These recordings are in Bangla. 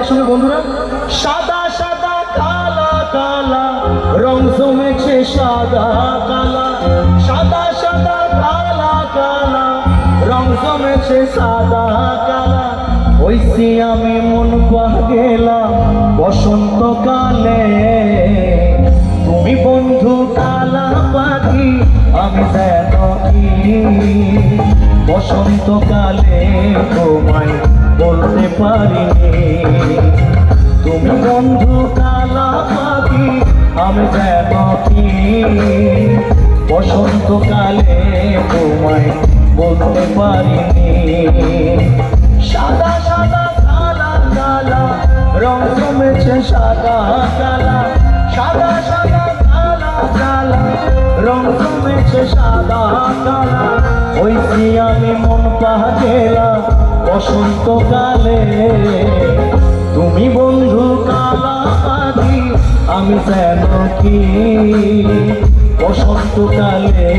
একসঙ্গে বন্ধুরা। সাদা সাদা কালা কালা রং জমেছে সাদা কালা, সাদা সাদা কালা কালা রং জমেছে সাদা কালা। হইছি আমি মন পাগেলা বসন্তকালে, তুমি বন্ধু কালা পাখি আমি যেন কি বসন্তকালে তোমায় বলতে পারিনি। তুমি বন্ধু কালা পাখি আমি যেন কি বসন্তকালে তোমায় বলতে পারিনি। সাদা সাদা কালা কালা রং জমেছে সাদা কালা, সাদা সাদা কালা কালা রং জমেছে সাদা কালা। হইছি আমি মন পাগেলা বসন্তকালে, তুমি বন্ধু কালা পাখি আমি যেন কি বসন্তকালে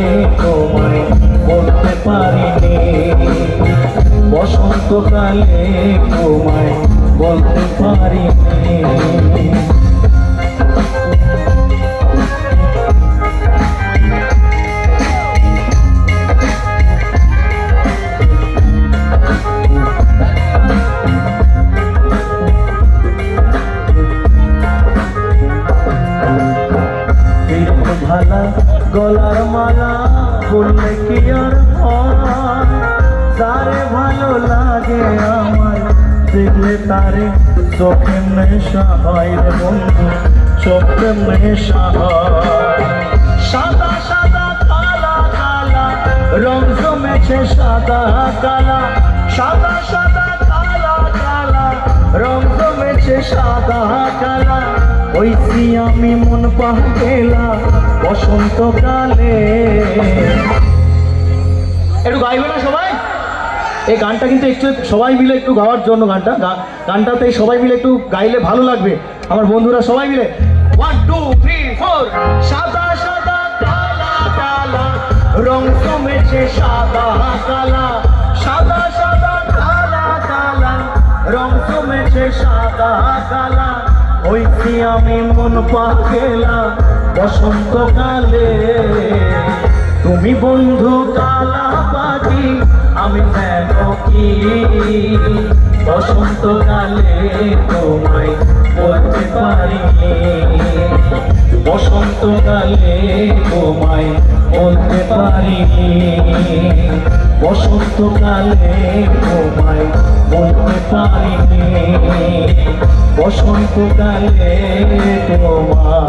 তোমায় বলতে পারিনি। বসন্তকালে তোমায় বলতে পারিনি। ভালা গলার মালা বললে কি আর হয়, তারে ভালো লাগে আমার দেখলে তারে চোখে নেশা হয় রে বন্ধু, চোখে নেশা হয়। সাদা সাদা কালা কালা রং জমেছে সাদা কালা, সাদা সাদা কালা কালা রং জমেছে সাদা কালা। হইছি আমি মন পাগেলা বসন্তকালে। একটু গাইবে না সবাই? এই গানটা কিন্তু একটু সবাই মিলে একটু গাওয়ার জন্য, গানটাতে সবাই মিলে একটু গাইলে ভালো লাগবে আমার বন্ধুরা সবাই মিলে। 1 2 3 4। সাদা সাদা কালা কালা রং জমেছে সাদা কালা, সাদা সাদা কালা কালা রং জমেছে সাদা কালা। হইছি আমি মন পাগেলা বসন্তকালে, তুমি বন্ধু কালা পাখি আমি যেন কি বসন্তকালে তোমায় বলতে পারিনি। বসন্তকালে তোমায় বলতে পারিনি। বসন্তকালে তোমায় বলতে পারিনি। বসন্তকালে তোমায়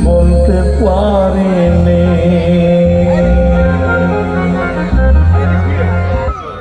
বলতে পারিনি।